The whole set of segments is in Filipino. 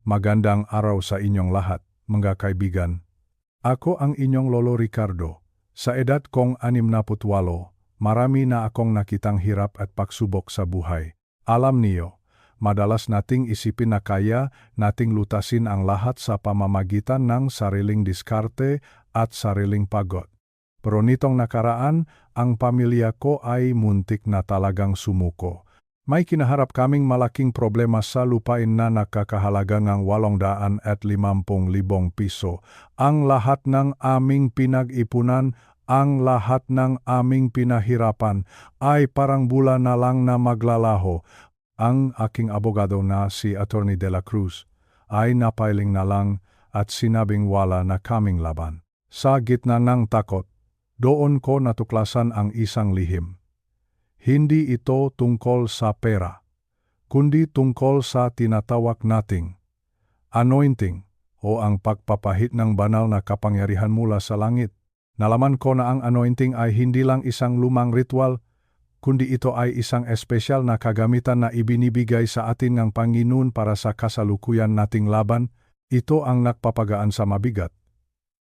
Magandang araw sa inyong lahat, mga kaibigan. Ako ang inyong Lolo Ricardo. Sa edad kong 68, marami na akong nakitang hirap at pagsubok sa buhay. Alam niyo, madalas nating isipin na kaya nating lutasin ang lahat sa pamamagitan ng sariling diskarte at sariling pagod. Pero nitong nakaraan, ang pamilya ko ay muntik na talagang sumuko. May kinaharap kaming malaking problema sa lupain na nakakahalaga ng 850,000 piso. Ang lahat ng aming pinag-ipunan, ang lahat ng aming pinahirapan ay parang bula na lang na maglalaho. Ang aking abogado na si Atty. De La Cruz ay napailing na lang at sinabing wala na kaming laban. Sa gitna ng takot, doon ko natuklasan ang isang lihim. Hindi ito tungkol sa pera, kundi tungkol sa tinatawag nating anointing o ang pagpapahid ng banal na kapangyarihan mula sa langit. Nalaman ko na ang anointing ay hindi lang isang lumang ritual, kundi ito ay isang espesyal na kagamitan na ibinibigay sa atin ng Panginoon para sa kasalukuyan nating laban. Ito ang nagpapagaan sa mabigat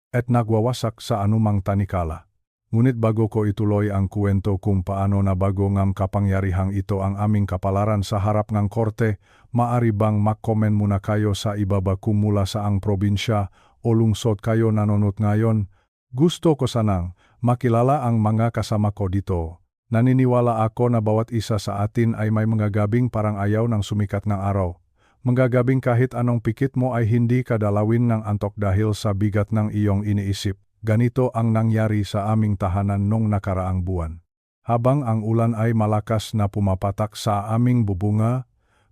at nagwawasak sa anumang tanikala. Ngunit bago ko ituloy ang kwento kung paano na bago ng kapangyarihang ito ang aming kapalaran sa harap ng korte, maari bang mag-comment muna kayo sa ibaba kung mula sa ang probinsya o lungsod kayo nanonood ngayon? Gusto ko sanang makilala ang mga kasama ko dito. Naniniwala ako na bawat isa sa atin ay may mga gabing parang ayaw ng sumikat ng araw. Mga gabing kahit anong pikit mo ay hindi kadalawin ng antok dahil sa bigat ng iyong iniisip. Ganito ang nangyari sa aming tahanan nung nakaraang buwan. Habang ang ulan ay malakas na pumapatak sa aming bubunga,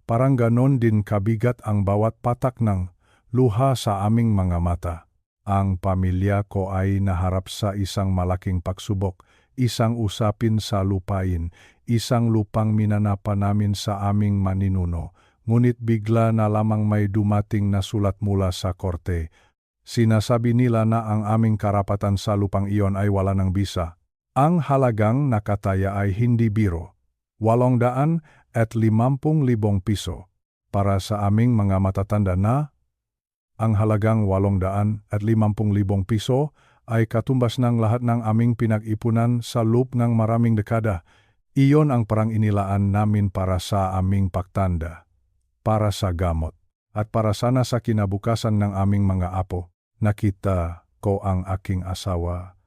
parang ganon din kabigat ang bawat patak ng luha sa aming mga mata. Ang pamilya ko ay naharap sa isang malaking pagsubok, isang usapin sa lupain, isang lupang minanapa namin sa aming maninuno. Ngunit bigla na lamang may dumating na sulat mula sa korte. Sinasabi nila na ang aming karapatan sa lupang iyon ay wala ng bisa. Ang halagang nakataya ay hindi biro, 850,000 piso. Para sa aming mga matatanda na, ang halagang 850,000 piso ay katumbas ng lahat ng aming pinag-ipunan sa loob ng maraming dekada. Iyon ang parang inilaan namin para sa aming pagtanda, para sa gamot, at para sana sa kinabukasan ng aming mga apo. Nakita ko ang aking asawa,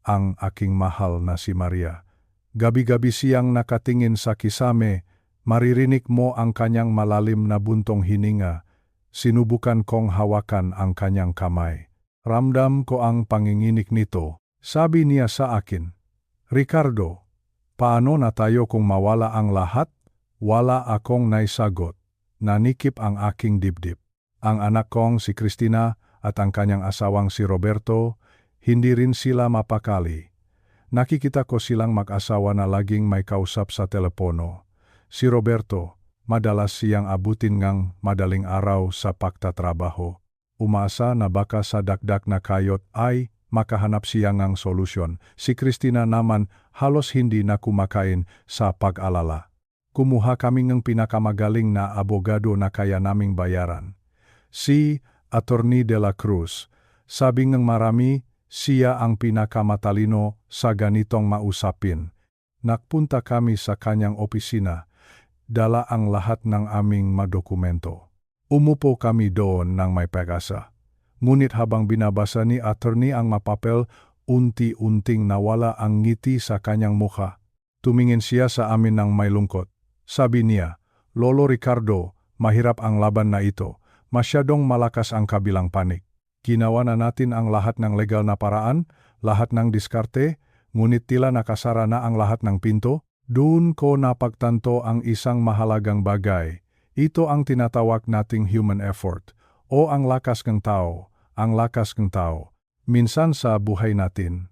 ang aking mahal na si Maria. Gabi-gabi siyang nakatingin sa kisame, maririnig mo ang kanyang malalim na buntong hininga. Sinubukan kong hawakan ang kanyang kamay. Ramdam ko ang panginginig nito. Sabi niya sa akin, "Ricardo, paano na tayo kung mawala ang lahat?" Wala akong naisagot. Nanikip ang aking dibdib. Ang anak kong si Cristina at ang kanyang asawang si Roberto, hindi rin sila mapakali. Nakikita ko silang mag-asawa na laging may kausap sa telepono. Si Roberto, madalas siyang abutin ngang madaling araw sa pagtatrabaho. Umasa na baka sa dakdak na kayot ay makahanap siya ng solusyon. Si Cristina naman halos hindi na kumakain sa pag-alala. Kumuha kami ng pinakamagaling na abogado na kaya naming bayaran. Si Atty. De La Cruz, sabi ng marami, siya ang pinakamatalino sa ganitong mausapin. Nagpunta kami sa kanyang opisina, dala ang lahat ng aming madokumento. Umupo kami doon ng may pag-asa. Ngunit habang binabasa ni attorney ang mapapel, unti-unting nawala ang ngiti sa kanyang mukha. Tumingin siya sa amin ng may lungkot. Sabi niya, "Lolo Ricardo, mahirap ang laban na ito. Masyadong malakas ang kabilang panig. Ginawa na natin ang lahat ng legal na paraan, lahat ng diskarte, ngunit tila nakasara na ang lahat ng pinto." Doon ko napagtanto ang isang mahalagang bagay. Ito ang tinatawag nating human effort o ang lakas ng tao, ang lakas ng tao. Minsan sa buhay natin,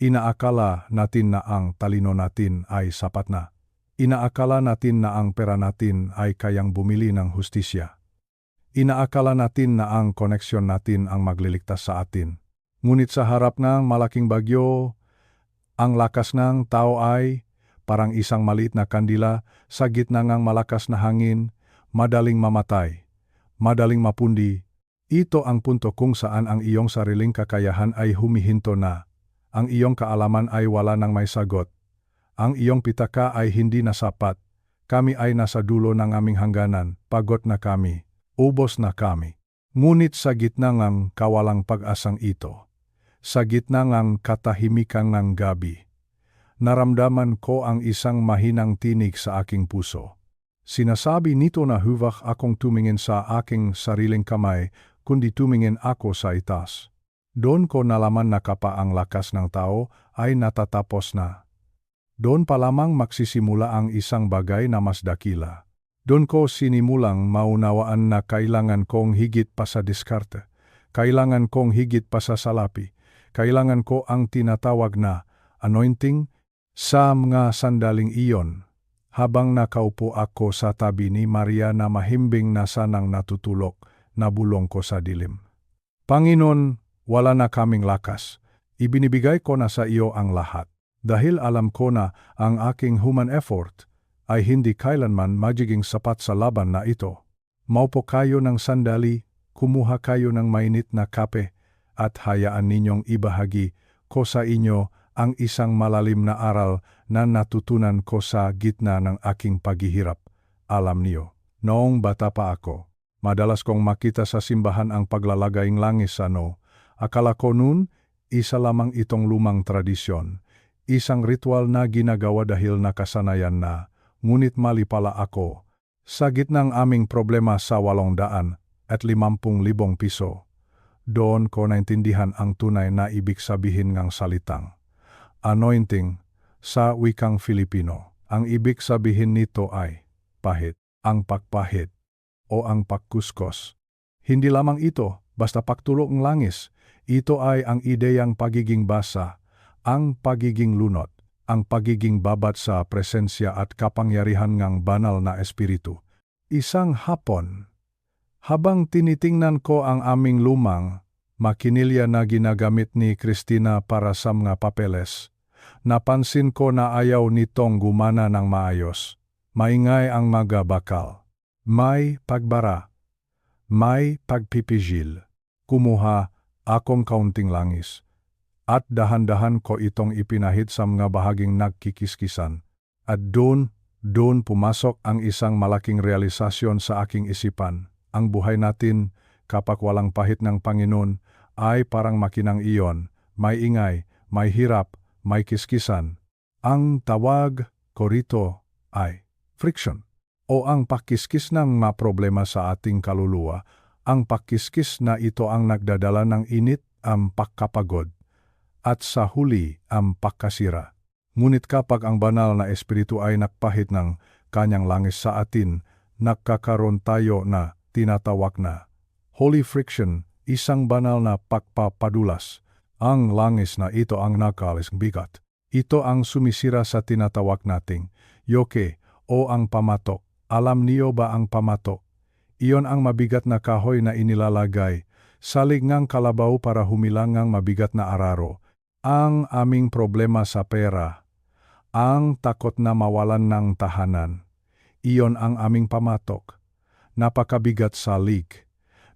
inaakala natin na ang talino natin ay sapat na. Inaakala natin na ang pera natin ay kayang bumili ng hustisya. Inaakala natin na ang koneksyon natin ang magliligtas sa atin. Ngunit sa harap ng malaking bagyo, ang lakas ng tao ay parang isang maliit na kandila sa gitna ng malakas na hangin, madaling mamatay, madaling mapundi. Ito ang punto kung saan ang iyong sariling kakayahan ay humihinto na. Ang iyong kaalaman ay wala nang may sagot. Ang iyong pitaka ay hindi na sapat. Kami ay nasa dulo ng aming hangganan, pagod na kami, ubos na kami. Ngunit sa gitna ng kawalang pag-asang ito, sa gitna ng katahimikan ng gabi, naramdaman ko ang isang mahinang tinig sa aking puso. Sinasabi nito na huwag akong tumingin sa aking sariling kamay, kundi tumingin ako sa itaas. Doon ko nalaman na kapag ang lakas ng tao ay natatapos na. Doon pa lamang magsisimula ang isang bagay na mas dakila. Doon ko sinimulang maunawaan na kailangan kong higit pa sa diskarte. Kailangan kong higit pa sa salapi. Kailangan ko ang tinatawag na anointing sa mga sandaling iyon. Habang nakaupo ako sa tabi ni Maria na mahimbing na sanang natutulog, nabulong ko sa dilim. Panginoon, wala na kaming lakas. Ibinibigay ko na sa iyo ang lahat. Dahil alam ko na ang aking human effort ay hindi kailanman magiging sapat sa laban na ito. Maupo kayo ng sandali, kumuha kayo ng mainit na kape, at hayaan ninyong ibahagi ko sa inyo ang isang malalim na aral na natutunan ko sa gitna ng aking paghihirap. Alam niyo, noong bata pa ako, madalas kong makita sa simbahan ang paglalagayng langis sa no. Akala ko noon, isa lamang itong lumang tradisyon. Isang ritual na ginagawa dahil nakasanayan na, ngunit mali pala ako. Sa gitnang aming problema sa 850,000 piso, doon ko naintindihan ang tunay na ibig sabihin ng salitang anointing sa wikang Filipino. Ang ibig sabihin nito ay pahit, ang pagpahit, o ang pagkuskos. Hindi lamang ito, basta pagtulok ng langis. Ito ay ang ideyang pagiging basa, ang pagiging lunot, ang pagiging babat sa presensya at kapangyarihan ng banal na espiritu. Isang hapon, habang tinitingnan ko ang aming lumang makinilya na ginagamit ni Christina para sa mga papeles, napansin ko na ayaw nitong gumana ng maayos. Maingay ang mga bakal. May pagbara. May pagpipigil. Kumuha akong kaunting langis. At dahan-dahan ko itong ipinahid sa mga bahaging nagkikiskisan. At doon pumasok ang isang malaking realisasyon sa aking isipan. Ang buhay natin, kapag walang pahit ng Panginoon, ay parang makinang iyon. May ingay, may hirap, may kiskisan. Ang tawag ko rito ay friction. O ang pakiskis ng mga problema sa ating kaluluwa. Ang pakiskis na ito ang nagdadala ng init, ang pagkapagod, at sa huli ang pagkasira. Ngunit kapag ang banal na espiritu ay nakpahit ng kanyang langis sa atin, nagkakaroon tayo na tinatawag na holy friction, isang banal na pagpapadulas. Ang langis na ito ang nakalis bigat. Ito ang sumisira sa tinatawag nating yoke o ang pamatok. Alam niyo ba ang pamatok? Iyon ang mabigat na kahoy na inilalagay sa lignang kalabaw para humilang ang mabigat na araro. Ang aming problema sa pera, ang takot na mawalan ng tahanan, iyon ang aming pamatok. Napakabigat sa lig,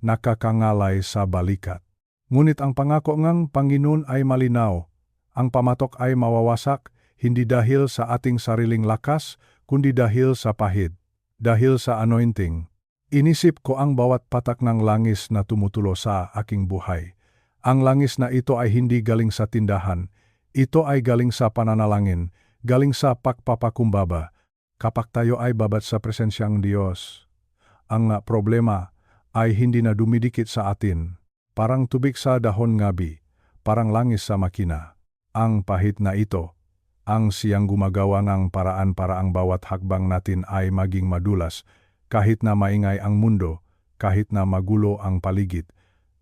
nakakangalay sa balikat. Ngunit ang pangako ng Panginoon ay malinaw. Ang pamatok ay mawawasak, hindi dahil sa ating sariling lakas, kundi dahil sa pahid, dahil sa anointing. Inisip ko ang bawat patak ng langis na tumutulo sa aking buhay. Ang langis na ito ay hindi galing sa tindahan. Ito ay galing sa pananalangin, galing sa pagpapakumbaba. Kapag tayo ay babat sa presensyang Diyos, ang problema ay hindi na dumidikit sa atin. Parang tubig sa dahon ngabi, parang langis sa makina. Ang pahit na ito, ang siyang gumagawa ng paraan para ang bawat hakbang natin ay maging madulas. Kahit na maingay ang mundo, kahit na magulo ang paligid,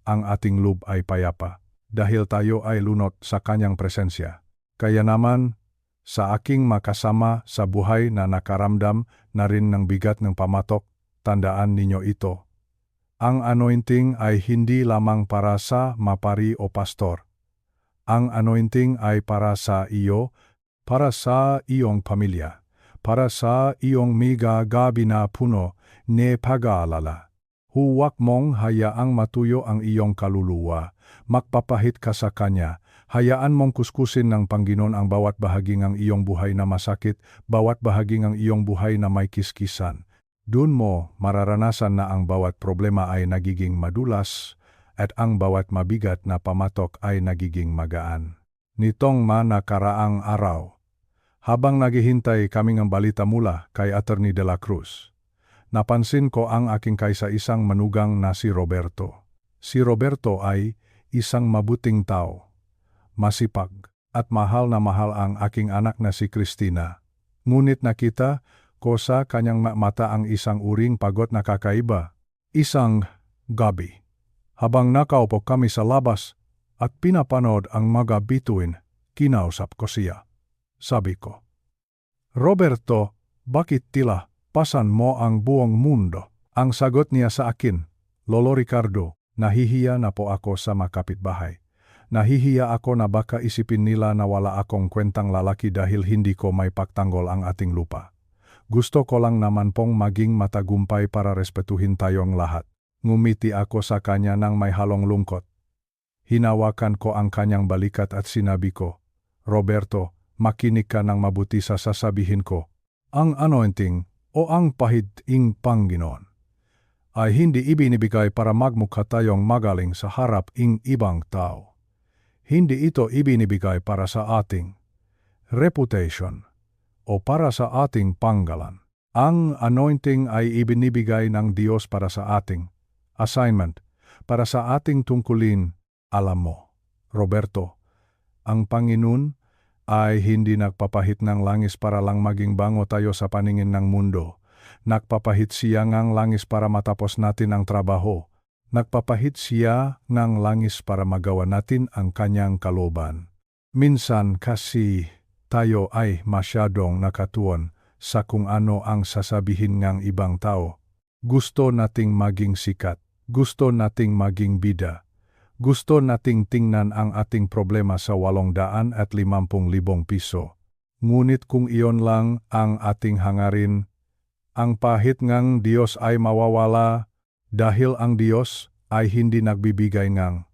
ang ating loob ay payapa dahil tayo ay lunot sa kanyang presensya. Kaya naman, sa aking makasama sa buhay na nakaramdam na rin ng bigat ng pamatok, tandaan ninyo ito. Ang anointing ay hindi lamang para sa mapari o pastor. Ang anointing ay para sa iyo, para sa iyong pamilya, para sa iyong miga gabi na puno ne pag-aalala. Huwag mong hayaang matuyo ang iyong kaluluwa. Magpapahit ka sa Kanya. Hayaan mong kuskusin ng Panginoon ang bawat bahagi ng iyong buhay na masakit, bawat bahagi ng iyong buhay na may kiskisan. Doon mo mararanasan na ang bawat problema ay nagiging madulas at ang bawat mabigat na pamatok ay nagiging magaan. Nitong nakaraang araw, habang naghihintay kaming ang balita mula kay Attorney de la Cruz, napansin ko ang aking kaisa-isang manugang na si Roberto. Si Roberto ay isang mabuting tao, masipag, at mahal na mahal ang aking anak na si Christina. Ngunit nakita ko sa kanyang mata ang isang uring pagod na kakaiba. Isang gabi, habang nakaupo kami sa labas at pinapanood ang mga bituin, kinausap ko siya. Sabi ko, "Roberto, bakit tila pasan mo ang buong mundo?" Ang sagot niya sa akin, "Lolo Ricardo, nahihiya na po ako sa mga kapitbahay. Nahihiya ako na baka isipin nila na wala akong kwentang lalaki dahil hindi ko may pagtanggol ang ating lupa. Gusto ko lang naman pong maging matagumpay para respetuhin tayong lahat." Ngumiti ako sa kanya nang may halong lungkot. Hinawakan ko ang kanyang balikat at sinabi ko, "Roberto, makinig ka ng mabuti sa sasabihin ko. Ang anointing o ang pahid-ing Panginoon ay hindi ibinibigay para magmukha tayong magaling sa harap ng ibang tao. Hindi ito ibinibigay para sa ating reputation o para sa ating panggalan. Ang anointing ay ibinibigay ng Diyos para sa ating assignment, para sa ating tungkulin. Alam mo, Roberto, ang Panginoon ay hindi nagpapahit ng langis para lang maging bango tayo sa paningin ng mundo. Nagpapahit siya ng langis para matapos natin ang trabaho. Nagpapahit siya ng langis para magawa natin ang kanyang kalooban. Minsan kasi tayo ay masyadong nakatuon sa kung ano ang sasabihin ng ibang tao. Gusto nating maging sikat. Gusto nating maging bida. Gusto nating tingnan ang ating problema sa 850,000 piso. Ngunit kung iyon lang ang ating hangarin, ang pahit ng Diyos ay mawawala dahil ang Diyos ay hindi nagbibigay ng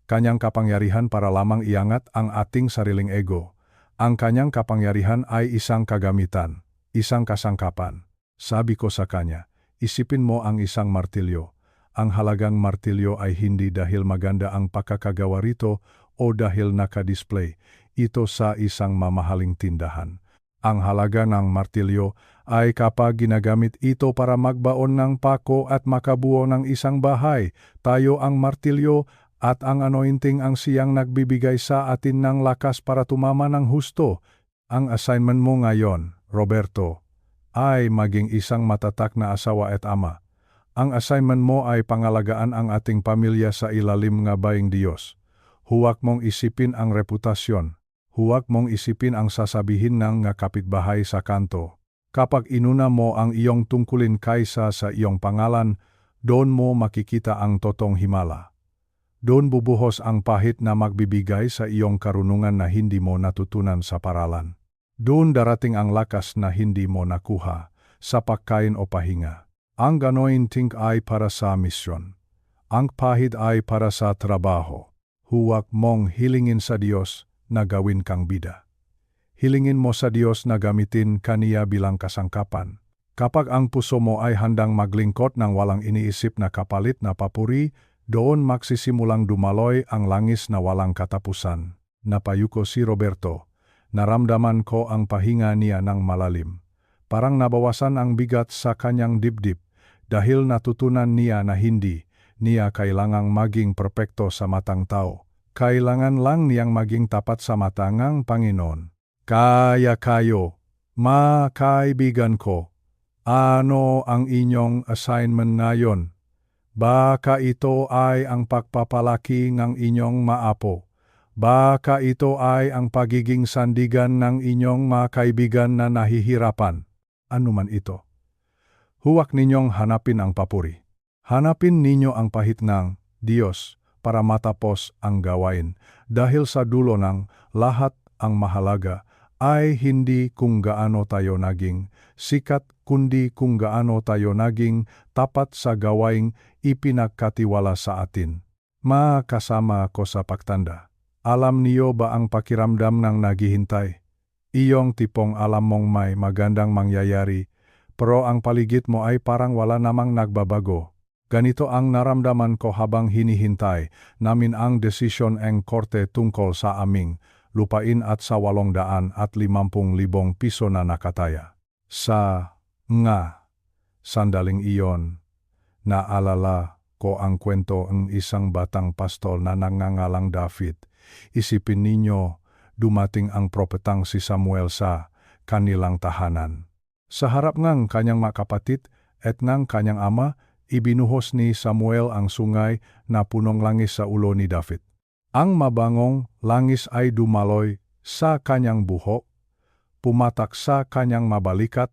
kanyang kapangyarihan para lamang iangat ang ating sariling ego. Ang kanyang kapangyarihan ay isang kagamitan, isang kasangkapan. Sabi ko sa kanya, "Isipin mo ang isang martilyo. Ang halagang martilyo ay hindi dahil maganda ang pagkakagawa rito o dahil naka-display ito sa isang mamahaling tindahan. Ang halaga ng martilyo ay kapag ginagamit ito para magbaon ng pako at makabuo ng isang bahay. Tayo ang martilyo at ang anointing ang siyang nagbibigay sa atin ng lakas para tumama ng husto. Ang assignment mo ngayon, Roberto, ay maging isang matatak na asawa at ama. Ang assignment mo ay pangalagaan ang ating pamilya sa ilalim ng bayang Diyos. Huwag mong isipin ang reputasyon. Huwag mong isipin ang sasabihin ng kapitbahay sa kanto. Kapag inuna mo ang iyong tungkulin kaysa sa iyong pangalan, doon mo makikita ang totoong himala. Doon bubuhos ang pahit na magbibigay sa iyong karunungan na hindi mo natutunan sa paralan. Doon darating ang lakas na hindi mo nakuha sa pagkain o pahinga. Ang anointing ay para sa misyon. Ang pahid ay para sa trabaho. Huwag mong hilingin sa Diyos na gawin kang bida. Hilingin mo sa Diyos na gamitin kaniya bilang kasangkapan. Kapag ang puso mo ay handang maglingkod ng walang iniisip na kapalit na papuri, doon magsisimulang dumaloy ang langis na walang katapusan. Napayuko si Roberto. Naramdaman ko ang pahinga niya ng malalim. Parang nabawasan ang bigat sa kanyang dibdib. Dahil natutunan niya na hindi niya kailangang maging perpekto sa matang tao. Kailangan lang niyang maging tapat sa mata ng Panginoon. Kaya kayo, mga kaibigan ko, ano ang inyong assignment ngayon? Baka ito ay ang pagpapalaki ng inyong maapo. Baka ito ay ang pagiging sandigan ng inyong mga kaibigan na nahihirapan. Ano man ito. Huwag ninyong hanapin ang papuri. Hanapin ninyo ang pahit ng Diyos para matapos ang gawain. Dahil sa dulo ng lahat ang mahalaga ay hindi kung gaano tayo naging sikat, kundi kung gaano tayo naging tapat sa gawaing ipinagkatiwala sa atin. Kasama ko sa pagtanda. Alam niyo ba ang pakiramdam ng naghihintay? Iyong tipong alam mong may magandang mangyayari, pero ang paligid mo ay parang wala namang nagbabago. Ganito ang naramdaman ko habang hinihintay namin ang desisyon ng korte tungkol sa aming lupain at sa 850,000 piso na nakataya. Sa sandaling iyon, naalala ko ang kwento ng isang batang pastol na nangangalang David. Isipin ninyo, dumating ang propetang si Samuel sa kanilang tahanan. Sa harap ng kanyang mga kapatid at ng kanyang ama, ibinuhos ni Samuel ang sungay na punong langis sa ulo ni David. Ang mabangong langis ay dumaloy sa kanyang buhok, pumatak sa kanyang mabalikat,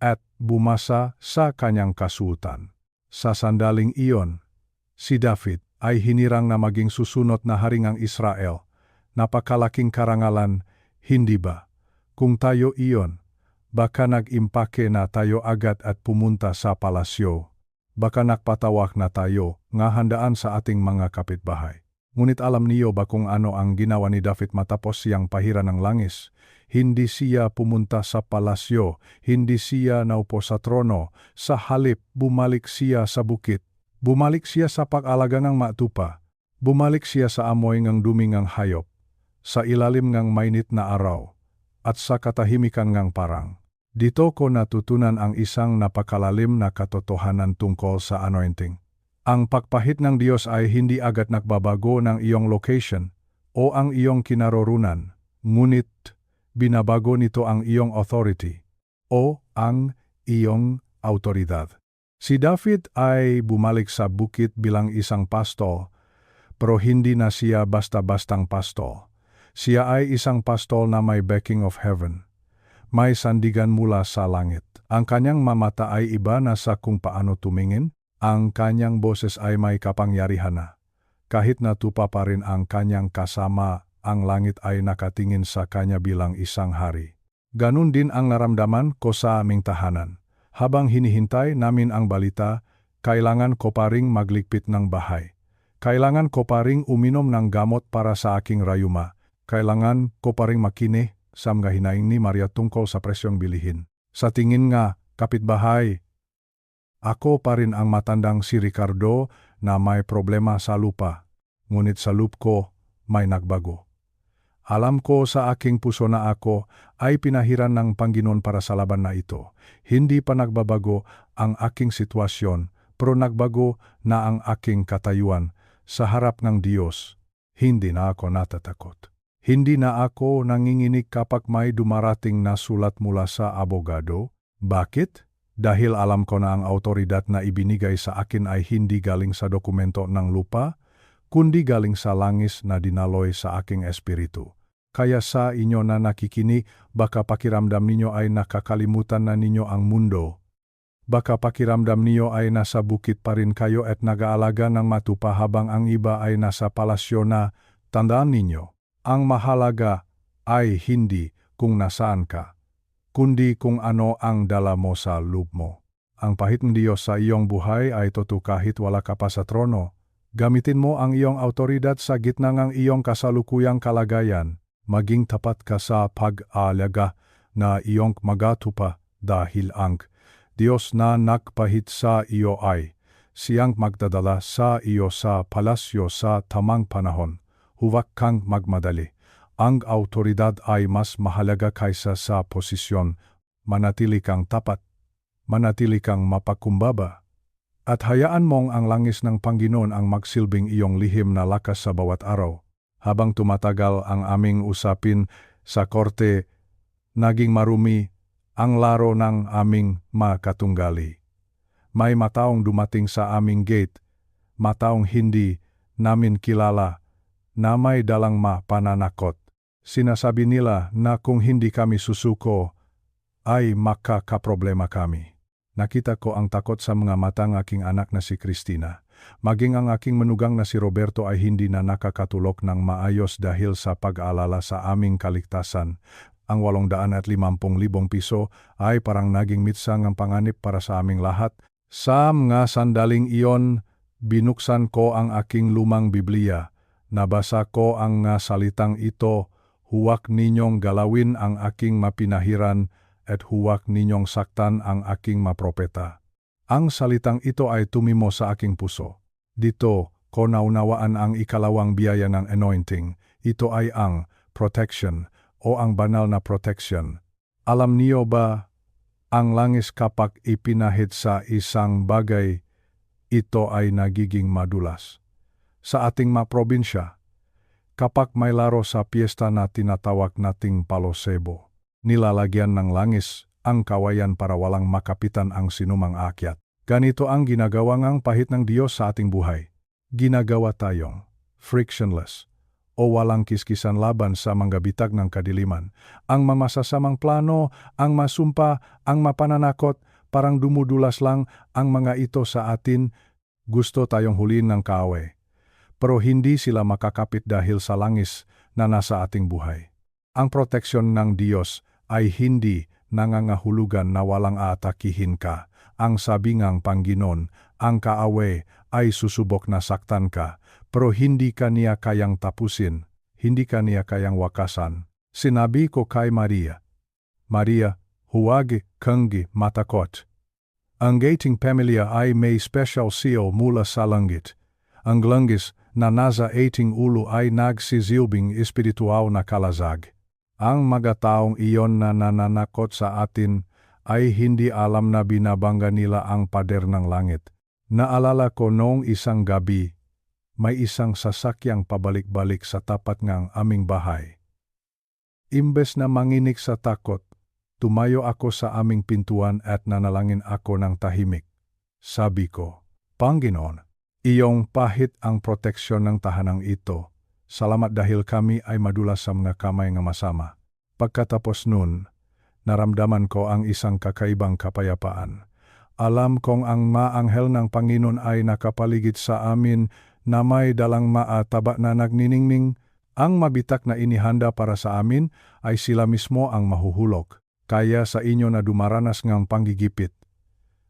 at bumasa sa kanyang kasuotan. Sa sandaling iyon, si David ay hinirang na maging susunod na haring ang Israel. Napakalaking karangalan, hindi ba? Kung tayo iyon, baka nag-impake na tayo agad at pumunta sa palasyo. Baka nakpatawag na tayo nga handaan sa ating mga kapitbahay. Ngunit alam niyo ba kung ano ang ginawa ni David matapos siyang pahira ng langis? Hindi siya pumunta sa palasyo, hindi siya naupo sa trono, sa halip bumalik siya sa bukit. Bumalik siya sa pag-alaga ng matupa. Bumalik siya sa amoy ng dumi ng hayop, sa ilalim ng mainit na araw, at sa katahimikan ng parang. Dito ko natutunan ang isang napakalalim na katotohanan tungkol sa anointing. Ang pagpahit ng Diyos ay hindi agad nagbabago ng iyong location o ang iyong kinaroroonan, ngunit binabago nito ang iyong authority o ang iyong autoridad. Si David ay bumalik sa bukit bilang isang pastol, pero hindi na siya basta-bastang pastol. Siya ay isang pastol na may backing of heaven. May sandigan mula sa langit. Ang kanyang mamata ay iba na sa kung paano tumingin. Ang kanyang boses ay may kapangyarihan na. Kahit natupa pa rin ang kanyang kasama, ang langit ay nakatingin sa kanya bilang isang hari. Ganun din ang naramdaman ko sa aming tahanan. Habang hinihintay namin ang balita, kailangan ko pa ring magligpit ng bahay. Kailangan ko pa ring uminom ng gamot para sa aking rayuma. Kailangan ko pa ring makinig sa mga hinaing ni Maria tungkol sa presyong bilihin. Sa tingin nga, kapitbahay, ako pa rin ang matandang si Ricardo na may problema sa lupa, ngunit sa lupa ko may nagbago. Alam ko sa aking puso na ako ay pinahiran ng Panginoon para sa laban na ito. Hindi pa nagbabago ang aking sitwasyon, pero nagbago na ang aking katayuan sa harap ng Diyos. Hindi na ako natatakot. Hindi na ako nanginginig kapag may dumarating na sulat mula sa abogado. Bakit? Dahil alam ko na ang autoridad na ibinigay sa akin ay hindi galing sa dokumento ng lupa, kundi galing sa langis na dinaloy sa aking espiritu. Kaya sa inyo na nakikinig, baka pakiramdam ninyo ay nakakalimutan na ninyo ang mundo. Baka pakiramdam ninyo ay nasa bukit pa rin kayo at nag-aalaga ng matupa habang ang iba ay nasa palasyo na. Tandaan ninyo, ang mahalaga ay hindi kung nasaan ka, kundi kung ano ang dala mo sa loob mo. Ang pahit ng Diyos sa iyong buhay ay totoo kahit wala ka pa sa trono. Gamitin mo ang iyong autoridad sa gitna ng iyong kasalukuyang kalagayan. Maging tapat ka sa pag-aalaga na iyong magatupa dahil ang Diyos na nagpahit sa iyo ay siyang magdadala sa iyo sa palasyo sa tamang panahon. Huwag kang magmadali. Ang autoridad ay mas mahalaga kaysa sa posisyon. Manatili kang tapat. Manatili kang mapakumbaba. At hayaan mong ang langis ng Panginoon ang magsilbing iyong lihim na lakas sa bawat araw. Habang tumatagal ang aming usapin sa korte, naging marumi ang laro ng aming makatunggali. May mataong dumating sa aming gate, mataong hindi namin kilala, na may dalang pananakot. Sinasabi nila na kung hindi kami susuko, ay makakaproblema kami. Nakita ko ang takot sa mga mata ng aking anak na si Christina. Maging ang aking manugang na si Roberto ay hindi na nakakatulog ng maayos dahil sa pag-aalala sa aming kaligtasan. Ang 850,000 piso ay parang naging mitsang ang panganib para sa aming lahat. Sa mga sandaling iyon, Binuksan ko ang aking lumang Biblia, nabasa ko ang nga salitang ito, huwag ninyong galawin ang aking mapinahiran at huwag ninyong saktan ang aking mapropeta. Ang salitang ito ay tumimo sa aking puso. Dito, ko naunawaan ang ikalawang biyaya ng anointing. Ito ay ang protection o ang banal na protection. Alam niyo ba, ang langis kapag ipinahid sa isang bagay, ito ay nagiging madulas. Sa ating mga probinsya, kapag may laro sa piyesta na tinatawag nating palosebo, nilalagyan ng langis ang kawayan para walang makapitan ang sinumang akyat. Ganito ang ginagawa ngang pahit ng Diyos sa ating buhay. Ginagawa tayong frictionless o walang kiskisan laban sa manggabitag ng kadiliman. Ang mamasasamang plano, ang masumpa, ang mapananakot, parang dumudulas lang ang mga ito sa atin. Gusto tayong huliin ng kaaway, pero hindi sila makakapit dahil sa langis na nasa ating buhay. Ang proteksyon ng Diyos ay hindi nangangahulugan na walang aatakihin ka. Ang sabi ngang Panginoon, ang kaaway ay susubok na saktan ka, pero hindi ka niya kayang tapusin, hindi ka niya kayang wakasan. Sinabi ko kay Maria, Maria, huwag kang matakot. Ang gating pamilya ay may special seal mula sa langit. Ang langis na nasa ating ulo ay nagsisilbing espiritual na kalazag. Ang mga taong iyon na nananakot sa atin ay hindi alam na binabangga nila ang pader ng langit. Naalala ko noong isang gabi, may isang sasakyang pabalik-balik sa tapat ng aming bahay. Imbes na manginig sa takot, tumayo ako sa aming pintuan at nanalangin ako ng tahimik. Sabi ko, Panginoon, iyong pahit ang proteksyon ng tahanang ito. Salamat dahil kami ay madulas sa mga kamay ng masama. Pagkatapos nun, naramdaman ko ang isang kakaibang kapayapaan. Alam kong ang maanghel ng Panginoon ay nakapaligid sa amin na may dalang maataba na nagniningning. Ang mabitak na inihanda para sa amin ay sila mismo ang mahuhulog. Kaya sa inyo na dumaranas ngang panggigipit,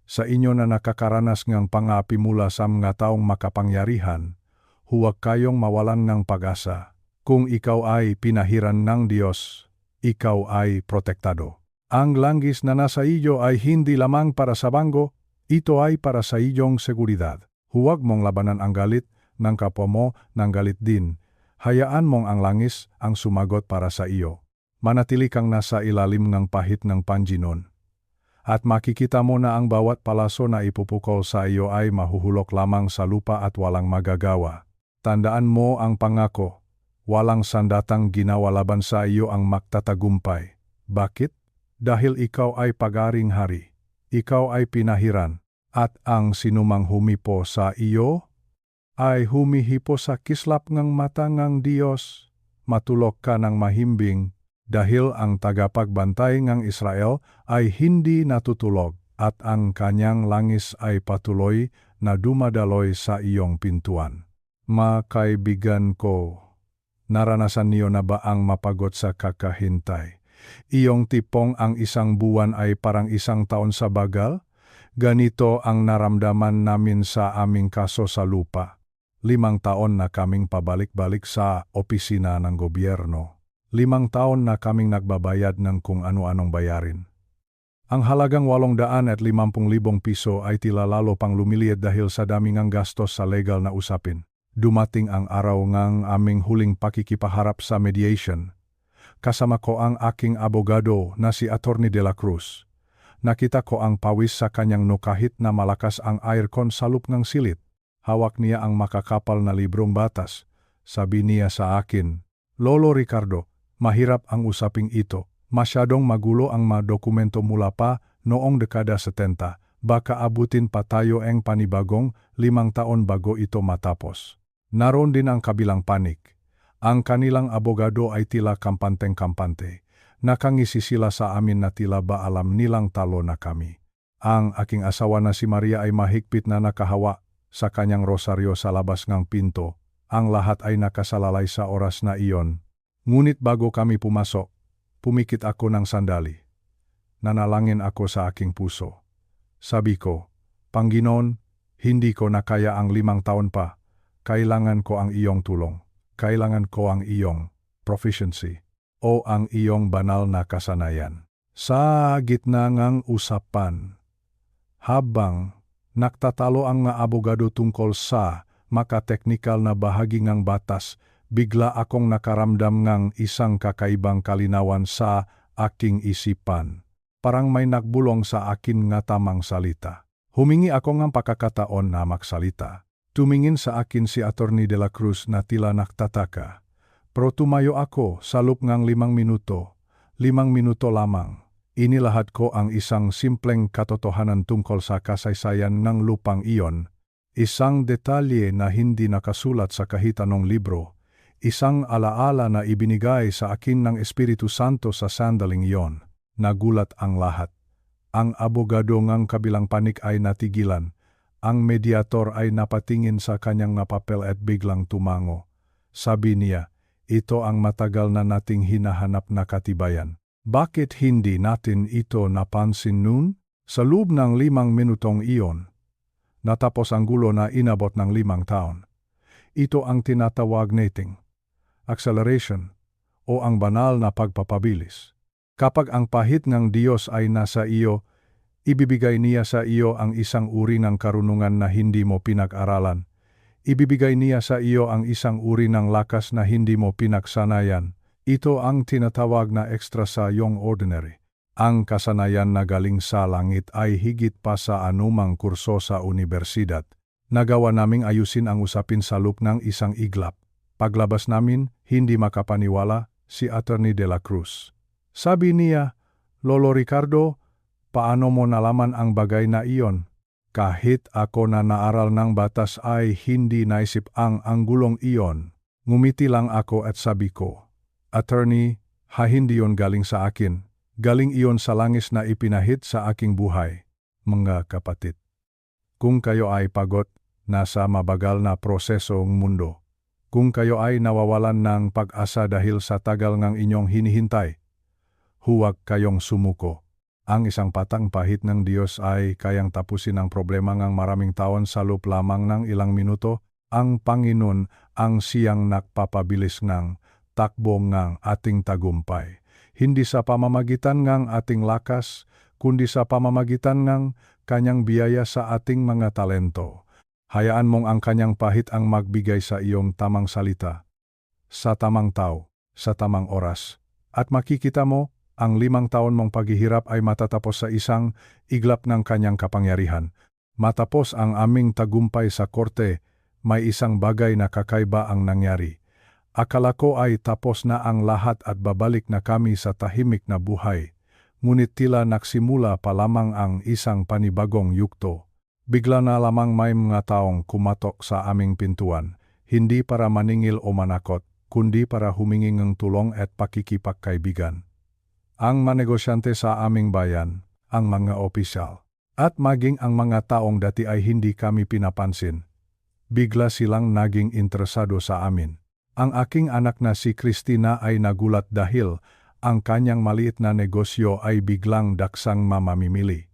sa inyo na nakakaranas ngang pangapi mula sa mga taong makapangyarihan, huwag kayong mawalan ng pag-asa. Kung ikaw ay pinahiran ng Diyos, ikaw ay protektado. Ang langis na nasa iyo ay hindi lamang para sa banggo, ito ay para sa iyong seguridad. Huwag mong labanan ang galit ng kapwa mo ng galit din. Hayaan mong ang langis ang sumagot para sa iyo. Manatili kang nasa ilalim ng pahit ng Panginoon. At makikita mo na ang bawat palaso na ipupukol sa iyo ay mahuhulog lamang sa lupa at walang magagawa. Tandaan mo ang pangako, walang sandatang ginawa laban sa iyo ang magtatagumpay. Bakit? Dahil ikaw ay pagaring hari, ikaw ay pinahiran, at ang sinumang humipo sa iyo ay humihipo sa kislap ng mata ng Diyos. Matulog ka ng mahimbing, dahil ang tagapagbantay ng Israel ay hindi natutulog at ang kanyang langis ay patuloy na dumadaloy sa iyong pintuan. Mga kaibigan ko, naranasan niyo na ba ang mapagod sa kakahintay? Iyong tipong ang isang buwan ay parang isang taon sa bagal? Ganito ang naramdaman namin sa aming kaso sa lupa. 5 taon na kaming pabalik-balik sa opisina ng gobyerno. 5 taon na kaming nagbabayad ng kung ano-anong bayarin. Ang halagang 850,000 piso ay tila lalo pang lumiliit dahil sa daming ang gastos sa legal na usapin. Dumating ang araw ngang aming huling pakikipaharap sa mediation. Kasama ko ang aking abogado na si Attorney de la Cruz. Nakita ko ang pawis sa kanyang kahit na malakas ang aircon sa loob ng silid. Hawak niya ang makakapal na librong batas. Sabi niya sa akin, Lolo Ricardo, mahirap ang usaping ito. Masyadong magulo ang mga dokumento mula pa noong dekada 70. Baka abutin pa tayo ang panibagong 5 taon bago ito matapos. Naroon din ang kabilang panik. Ang kanilang abogado ay tila kampanteng-kampante. Nakangisi sila sa amin na tila ba alam nilang talo na kami. Ang aking asawa na si Maria ay mahigpit na nakahawa sa kanyang rosaryo sa labas ng pinto. Ang lahat ay nakasalalay sa oras na iyon. Ngunit bago kami pumasok, pumikit ako ng sandali. Nanalangin ako sa aking puso. Sabi ko, Panginoon, Hindi ko na kaya ang 5 taon pa. Kailangan ko ang iyong tulong. Kailangan ko ang iyong proficiency o ang iyong banal na kasanayan. Sa gitna ng usapan, habang nagtatalo ang mga abogado tungkol sa makateknikal na bahagi ng batas, bigla akong nakaramdam ng isang kakaibang kalinawan sa aking isipan. Parang may nagbulong sa akin nga tamang salita. Humingi ako ng pakakataon na magsalita. Tumingin sa akin si Attorney De La Cruz na tila nagtataka. Pero tumayo ako sa loob ng 5 minuto. 5 minuto lamang. Inilahad ko ang isang simpleng katotohanan tungkol sa kasaysayan ng lupang iyon. Isang detalye na hindi nakasulat sa kahit anong libro. Isang alaala na ibinigay sa akin ng Espiritu Santo sa sandaling iyon. Nagulat ang lahat. Ang abogado ngang kabilang panik ay natigilan. Ang mediator ay napatingin sa kanyang nga papel at biglang tumango. Sabi niya, ito ang matagal na nating hinahanap na katibayan. Bakit hindi natin ito napansin noon? Sa loob ng 5 minutong iyon, natapos ang gulo na inabot ng 5 taon. Ito ang tinatawag nating acceleration o ang banal na pagpapabilis. Kapag ang pahit ng Diyos ay nasa iyo, ibibigay niya sa iyo ang isang uri ng karunungan na hindi mo pinag-aralan. Ibibigay niya sa iyo ang isang uri ng lakas na hindi mo pinagsanayan. Ito ang tinatawag na extra sa iyong ordinary. Ang kasanayan na galing sa langit ay higit pa sa anumang kurso sa universidad. Nagawa naming ayusin ang usapin sa loob ng isang iglap. Paglabas namin, hindi makapaniwala si Attorney De La Cruz. Sabi niya, Lolo Ricardo, paano mo nalaman ang bagay na iyon? Kahit ako na naaral ng batas ay hindi naisip ang anggulong iyon. Ngumiti lang ako at sabi ko, Attorney, hindi yon galing sa akin. Galing iyon sa langis na ipinahit sa aking buhay. Mga kapatid, kung kayo ay pagod, nasa mabagal na prosesong mundo. Kung kayo ay nawawalan ng pag-asa dahil sa tagal ng inyong hinihintay, huwag kayong sumuko. Ang isang patang pahit ng Diyos ay kayang tapusin ang problema ng maraming taon sa loob lamang ng ilang minuto. Ang Panginoon ang siyang nagpapabilis ng takbo ng ating tagumpay. Hindi sa pamamagitan ng ating lakas, kundi sa pamamagitan ng kanyang biyaya sa ating mga talento. Hayaan mong ang kanyang pahit ang magbigay sa iyong tamang salita, sa tamang tao, sa tamang oras. At makikita mo, ang 5 taon mong paghihirap ay matatapos sa isang iglap ng kanyang kapangyarihan. Matapos ang aming tagumpay sa korte, may isang bagay na kakaiba ang nangyari. Akala ko ay tapos na ang lahat at babalik na kami sa tahimik na buhay. Ngunit tila nagsimula pa lamang ang isang panibagong yugto. Bigla na lamang may mga taong kumatok sa aming pintuan, hindi para maningil o manakot, kundi para humingi ng tulong at pakikipagkaibigan. Ang manegosyante sa aming bayan, ang mga opisyal, at maging ang mga taong dati ay hindi kami pinapansin. Bigla silang naging interesado sa amin. Ang aking anak na si Christina ay nagulat dahil ang kanyang maliit na negosyo ay biglang daksang mamamimili.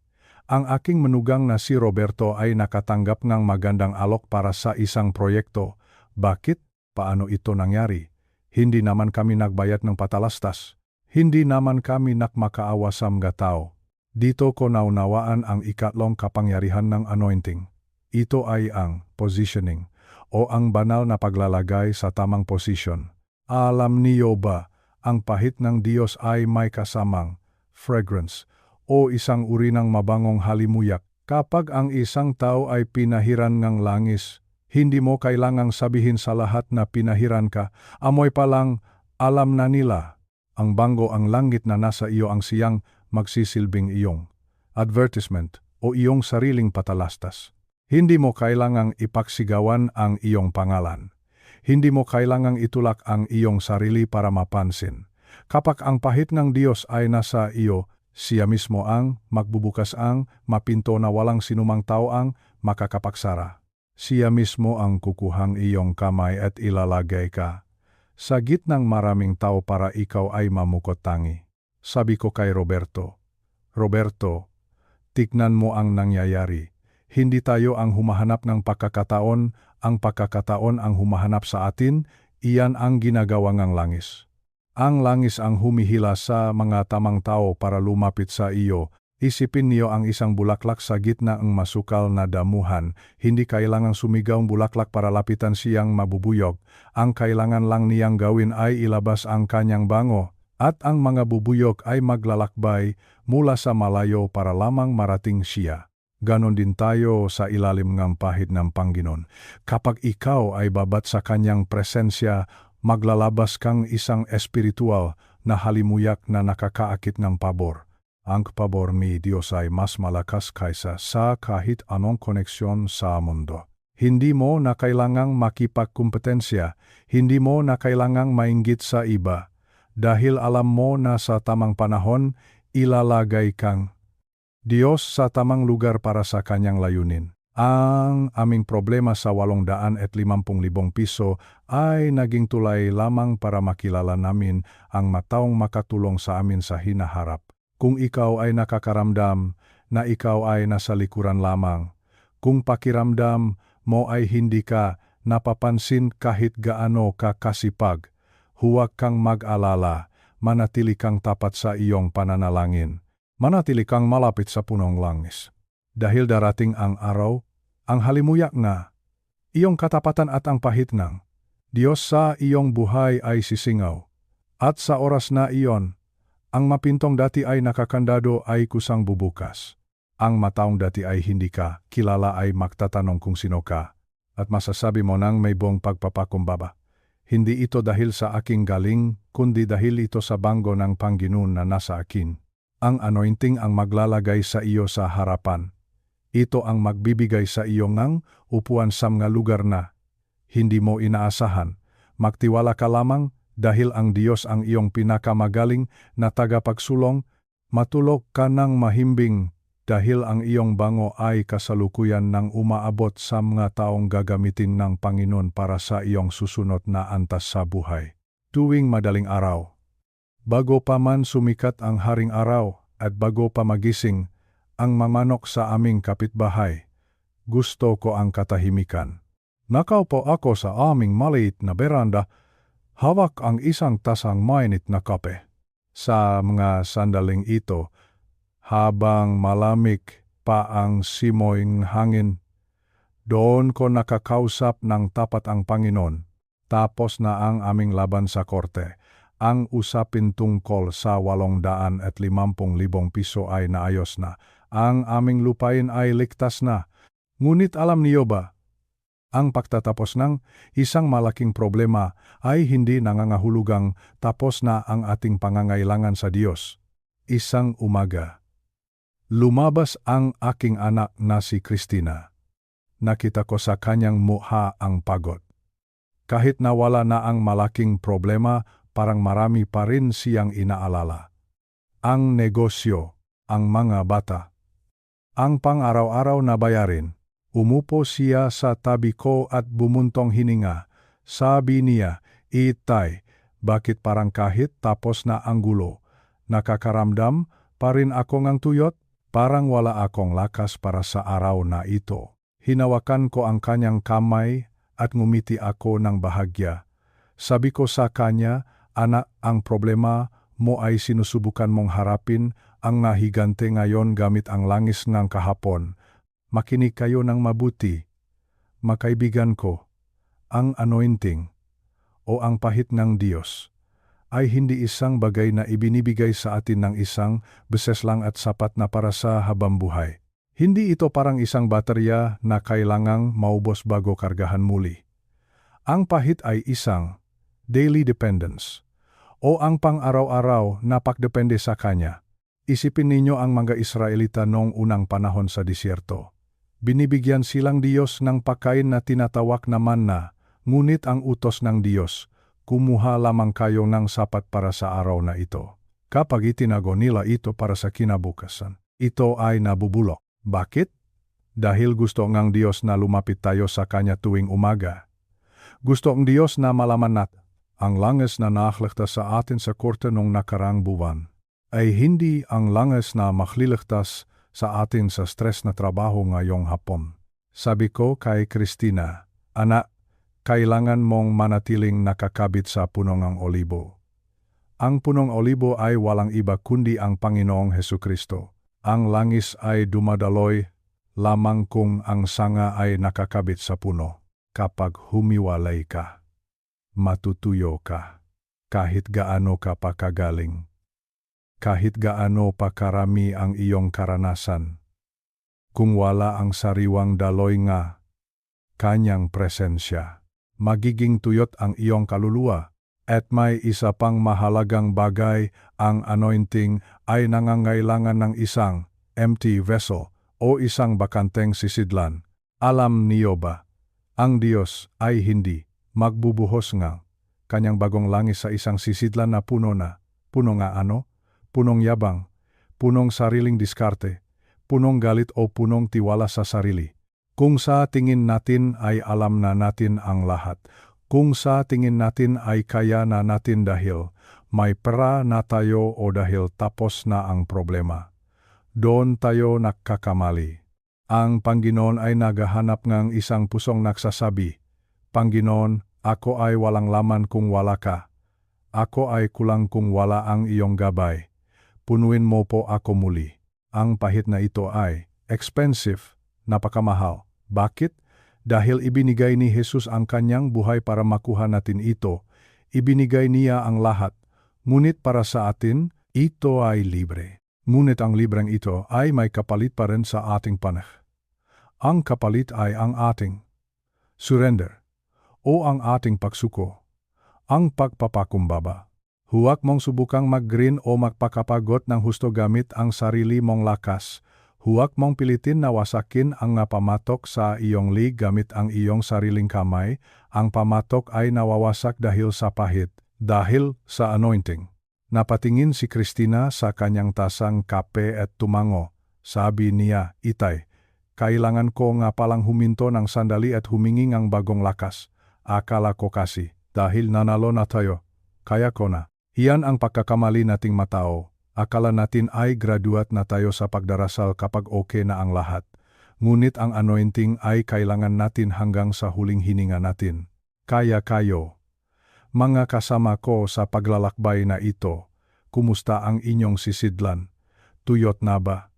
Ang aking manugang na si Roberto ay nakatanggap ng magandang alok para sa isang proyekto. Bakit? Paano ito nangyari? Hindi naman kami nagbayad ng patalastas. Hindi naman kami nakmakaawa sa mga tao. Dito ko naunawaan ang ikatlong kapangyarihan ng anointing. Ito ay ang positioning o ang banal na paglalagay sa tamang posisyon. Alam niyo ba, ang pahit ng Diyos ay may kasamang fragrance o isang uri ng mabangong halimuyak. Kapag ang isang tao ay pinahiran ng langis, hindi mo kailangang sabihin sa lahat na pinahiran ka. Amoy pa lang, alam na nila. Ang bango ang langit na nasa iyo ang siyang magsisilbing iyong advertisement o iyong sariling patalastas. Hindi mo kailangang ipagsigawan ang iyong pangalan. Hindi mo kailangang itulak ang iyong sarili para mapansin. Kapag ang pahit ng Diyos ay nasa iyo, siya mismo ang magbubukas ang mapinto na walang sinumang tao ang makakapagsara. Siya mismo ang kukuhang iyong kamay at ilalagay ka sa gitnang maraming tao para ikaw ay mamukot tangi. Sabi ko kay Roberto, Roberto, tignan mo ang nangyayari. Hindi tayo ang humahanap ng pagkakataon, ang pagkakataon ang humahanap sa atin, iyan ang ginagawa ng langis. Ang langis ang humihila sa mga tamang tao para lumapit sa iyo. Isipin niyo ang isang bulaklak sa gitna ng masukal na damuhan. Hindi kailangang sumigaw ang bulaklak para lapitan siyang mabubuyog. Ang kailangan lang niyang gawin ay ilabas ang kanyang bango, at ang mga bubuyog ay maglalakbay mula sa malayo para lamang marating siya. Ganon din tayo sa ilalim ng pahid ng Panginoon. Kapag ikaw ay babat sa kanyang presensya, maglalabas kang isang espiritual na halimuyak na nakakaakit ng pabor. Ang pabor ni Diyos ay mas malakas kaysa sa kahit anong koneksyon sa mundo. Hindi mo na kailangang makipagkumpetensya, hindi mo na kailangang mainggit sa iba, dahil alam mo na sa tamang panahon, ilalagay kang Diyos sa tamang lugar para sa kanyang layunin. Ang aming problema sa 850,000 piso ay naging tulay lamang para makilala namin ang mataong makatulong sa amin sa hinaharap. Kung ikaw ay nakakaramdam na ikaw ay nasa likuran lamang, kung pakiramdam mo ay hindi ka napapansin kahit gaano ka kasipag, huwag kang mag-alala, manatili kang tapat sa iyong pananalangin, manatili kang malapit sa punong langis. Dahil darating ang araw, ang halimuyak na, iyong katapatan at ang pahit ng Diyos sa iyong buhay ay sisingaw. At sa oras na iyon, ang mapintong dati ay nakakandado ay kusang bubukas. Ang mataong dati ay hindi ka, kilala ay magtatanong kung sino ka, at masasabi mo nang may buong pagpapakumbaba. Hindi ito dahil sa aking galing, kundi dahil ito sa banggo ng Panginoon na nasa akin. Ang anointing ang maglalagay sa iyo sa harapan. Ito ang magbibigay sa iyo ng upuan sa mga lugar na hindi mo inaasahan. Magtiwala ka lamang dahil ang Diyos ang iyong pinakamagaling na tagapagsulong. Matulog ka ng mahimbing dahil ang iyong bango ay kasalukuyan ng umaabot sa mga taong gagamitin ng Panginoon para sa iyong susunod na antas sa buhay. Tuwing madaling araw, bago pa man sumikat ang haring araw at bago pa magising ang mamanok sa aming kapitbahay, gusto ko ang katahimikan. Nakaupo ako sa aming maliit na beranda, hawak ang isang tasang mainit na kape. Sa mga sandaling ito, habang malamig pa ang simoy ng hangin, doon ko nakakausap ng tapat ang Panginoon. Tapos na ang aming laban sa korte. Ang usapin tungkol sa 850,000 piso ay naayos na. Ang aming lupain ay ligtas na. Ngunit alam niyo ba, ang pagtatapos ng isang malaking problema ay hindi nangangahulugang tapos na ang ating pangangailangan sa Diyos. Isang umaga, lumabas ang aking anak na si Christina. Nakita ko sa kanyang mukha ang pagod. Kahit nawala na ang malaking problema, parang marami pa rin siyang inaalala. Ang negosyo, ang mga bata, ang pang-araw-araw na bayarin. Umupo siya sa tabi ko at bumuntong hininga. Sabi niya, "Itay, bakit parang kahit tapos na ang gulo? Nakakaramdam pa rin ako ng tuyot? Parang wala akong lakas para sa araw na ito." Hinawakan ko ang kanyang kamay at ngumiti ako ng bahagya. Sabi ko sa kanya, "Anak, ang problema mo ay sinusubukan mong harapin ang nahigante ngayon gamit ang langis ng kahapon. Makinig kayo ng mabuti, makaibigan ko, ang anointing o ang pahit ng Diyos ay hindi isang bagay na ibinibigay sa atin ng isang beses lang at sapat na para sa habang buhay. Hindi ito parang isang baterya na kailangang maubos bago kargahan muli. Ang pahit ay isang daily dependence o ang pang-araw-araw na pagdepende sa Kanya. Isipin ninyo ang mga Israelita noong unang panahon sa disyerto. Binibigyan silang Diyos ng pagkain na tinatawag na manna, ngunit ang utos ng Diyos, "Kumuha lamang kayo ng sapat para sa araw na ito." Kapag itinago nila ito para sa kinabukasan, ito ay nabubulok. Bakit? Dahil gusto ng Diyos na lumapit tayo sa Kanya tuwing umaga. Gusto ng Diyos na malaman natin ang langis na nakligtas sa atin sa korte nung nakarang buwan ay hindi ang langis na magliligtas sa atin sa stress na trabaho ngayong hapon. Sabi ko kay Christina, "Anak, kailangan mong manatiling nakakabit sa punong ang olibo." Ang punong olibo ay walang iba kundi ang Panginoong Hesukristo. Ang langis ay dumadaloy lamang kung ang sanga ay nakakabit sa puno. Kapag humiwalay ka, matutuyo ka. Kahit gaano ka pa kagaling. Kahit gaano pa karami ang iyong karanasan. Kung wala ang sariwang daloy nga, kanyang presensya, magiging tuyot ang iyong kaluluwa. At may isa pang mahalagang bagay, ang anointing ay nangangailangan ng isang empty vessel o isang bakanteng sisidlan. Alam niyo ba, ang Diyos ay hindi magbubuhos ng kanyang bagong langis sa isang sisidlan na puno nga ano? Punong yabang, punong sariling diskarte, punong galit o punong tiwala sa sarili. Kung sa tingin natin ay alam na natin ang lahat, kung sa tingin natin ay kaya na natin dahil may pera na tayo o dahil tapos na ang problema, doon tayo nagkakamali. Ang Panginoon ay naghahanap ng isang pusong nagsasabi, "Panginoon, ako ay walang laman kung wala ka. Ako ay kulang kung wala ang iyong gabay. Punuin mo po ako muli." Ang pahit na ito ay expensive, napakamahal. Bakit? Dahil ibinigay ni Jesus ang kanyang buhay para makuha natin ito. Ibinigay niya ang lahat. Ngunit para sa atin, ito ay libre. Ngunit ang libreng ito ay may kapalit pa rin sa ating panah. Ang kapalit ay ang ating surrender o ang ating pagsuko, ang pagpapakumbaba. Huwag mong subukang mag-grin o magpakapagot ng husto gamit ang sarili mong lakas. Huwag mong pilitin na wasakin ang pamatok sa iyong lig gamit ang iyong sariling kamay. Ang pamatok ay nawawasak dahil sa pahit, dahil sa anointing. Napatingin si Christina sa kanyang tasang kape at tumango. Sabi niya, "Itay, kailangan ko nga palang huminto ng sandali at humingi ng bagong lakas. Akala ko kasi, dahil nanalo na tayo, kaya ko na." Iyan ang pagkakamali nating matao. Akala natin ay graduate na tayo sa pagdarasal kapag okay na ang lahat. Ngunit ang anointing ay kailangan natin hanggang sa huling hininga natin. Kaya kayo, mga kasama ko sa paglalakbay na ito, kumusta ang inyong sisidlan? Tuyot na ba?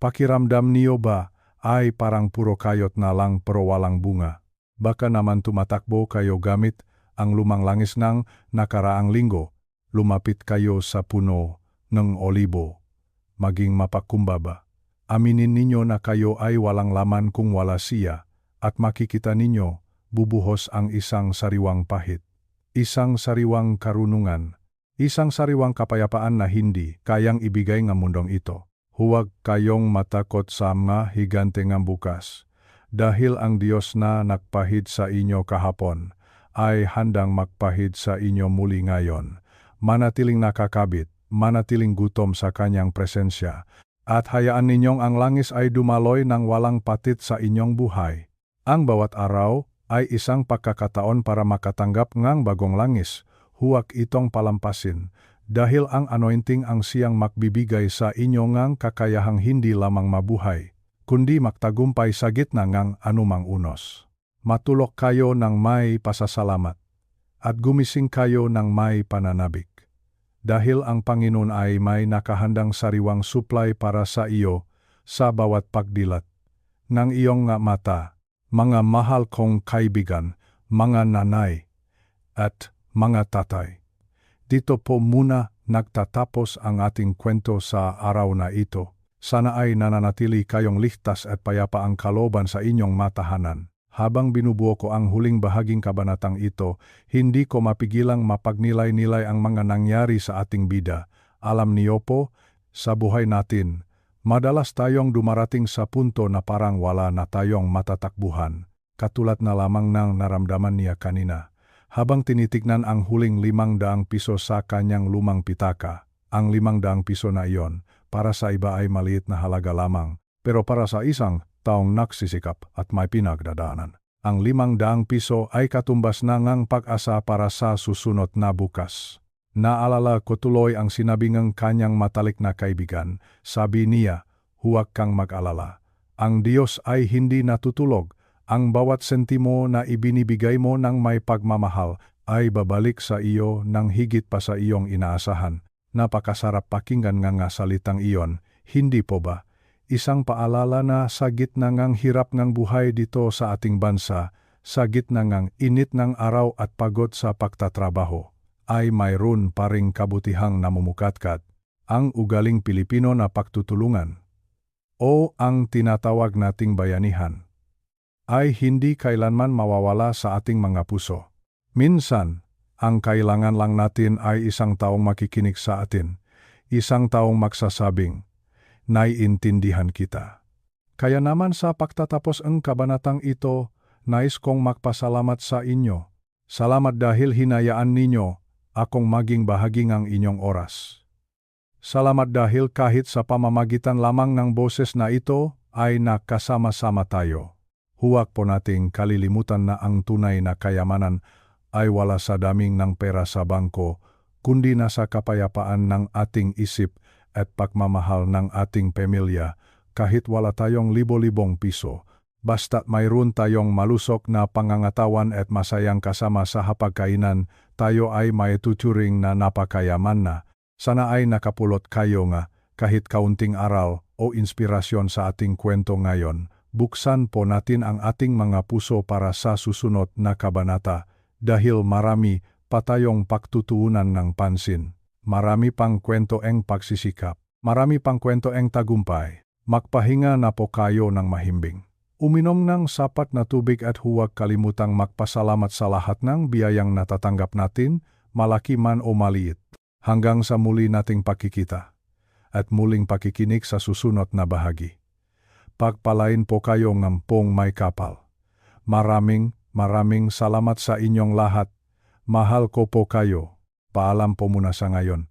Pakiramdam niyo ba ay parang puro kayot na lang pero walang bunga? Baka naman tumatakbo kayo gamit ang lumang langis ng nakaraang linggo. Lumapit kayo sa puno ng olibo, maging mapakumbaba. Aminin ninyo na kayo ay walang laman kung wala siya, at makikita ninyo, bubuhos ang isang sariwang pahit, isang sariwang karunungan, isang sariwang kapayapaan na hindi kayang ibigay ng mundong ito. Huwag kayong matakot sa mga higante ng bukas, dahil ang Diyos na nagpahid sa inyo kahapon, ay handang magpahid sa inyo muli ngayon. Manatiling nakakabit, manatiling gutom sa kanyang presensya, at hayaan ninyong ang langis ay dumaloy ng walang patit sa inyong buhay. Ang bawat araw ay isang pagkakataon para makatanggap ng bagong langis. Huwag itong palampasin, dahil ang anointing ang siyang magbibigay sa inyo ng kakayahang hindi lamang mabuhay, kundi magtagumpay sa gitna ng anumang unos. Matulog kayo ng may pasasalamat, at gumising kayo ng may pananabik. Dahil ang Panginoon ay may nakahandang sariwang supply para sa iyo sa bawat pagdilat ng iyong mata, mga mahal kong kaibigan, mga nanay, at mga tatay. Dito po muna nagtatapos ang ating kwento sa araw na ito. Sana ay nananatili kayong ligtas at payapa ang kalooban sa inyong matahanan. Habang binubuo ko ang huling bahaging kabanatang ito, hindi ko mapigilang mapagnilay-nilay ang mga nangyari sa ating bida. Alam niyo po, sa buhay natin, madalas tayong dumarating sa punto na parang wala na tayong matatakbuhan, katulad na lamang ng naramdaman niya kanina. Habang tinitignan ang huling 500 piso sa kanyang lumang pitaka, ang 500 piso na iyon, para sa iba ay maliit na halaga lamang, pero para sa isang taong nagsisikap at may pinagdadaanan, ang 500 piso ay katumbas na ngang pag-asa para sa susunod na bukas. Naalala ko tuloy ang sinabi ng kanyang matalik na kaibigan. Sabi niya, huwag kang mag-alala. Ang Diyos ay hindi natutulog. Ang bawat sentimo na ibinibigay mo ng may pagmamahal ay babalik sa iyo ng higit pa sa iyong inaasahan. Napakasarap pakinggan nga salitang iyon, hindi po ba? Isang paalala na sa gitna ng hirap ng buhay dito sa ating bansa, sa gitna ng init ng araw at pagod sa pagtatrabaho, ay mayroon pa ring kabutihang namumukatkat, ang ugaling Pilipino na pagtutulungan, o ang tinatawag nating bayanihan, ay hindi kailanman mawawala sa ating mga puso. Minsan, ang kailangan lang natin ay isang taong makikinig sa atin, isang taong magsasabing, naiintindihan kita. Kaya naman sa pagtatapos ang kabanatang ito, nais kong magpasalamat sa inyo. Salamat dahil hinayaan ninyo akong maging bahagi ng inyong oras. Salamat dahil kahit sa pamamagitan lamang ng boses na ito ay nakasama-sama tayo. Huwag po nating kalilimutan na ang tunay na kayamanan ay wala sa daming ng pera sa bangko, kundi nasa kapayapaan ng ating isip at pagmamahal ng ating pamilya. Kahit wala tayong libo-libong piso, basta't mayroon tayong malusok na pangangatawan at masayang kasama sa hapagkainan, tayo ay maituturing na napakayaman na. Sana ay nakapulot kayo nga, kahit kaunting aral o inspirasyon sa ating kwento ngayon. Buksan po natin ang ating mga puso para sa susunod na kabanata, dahil marami pa tayong pagtutuunan ng pansin. Marami pang kwento ang pagsisikap, marami pang kwento ang tagumpay. Magpahinga na po kayo ng mahimbing. Uminom ng sapat na tubig at huwag kalimutang magpasalamat sa lahat ng biyayang natatanggap natin, malaki man o maliit. Hanggang sa muli nating pakikita at muling pakikinig sa susunod na bahagi. Pagpalain po kayo ngampong may kapal. Maraming salamat sa inyong lahat. Mahal ko po kayo. Paalam po muna sa ngayon.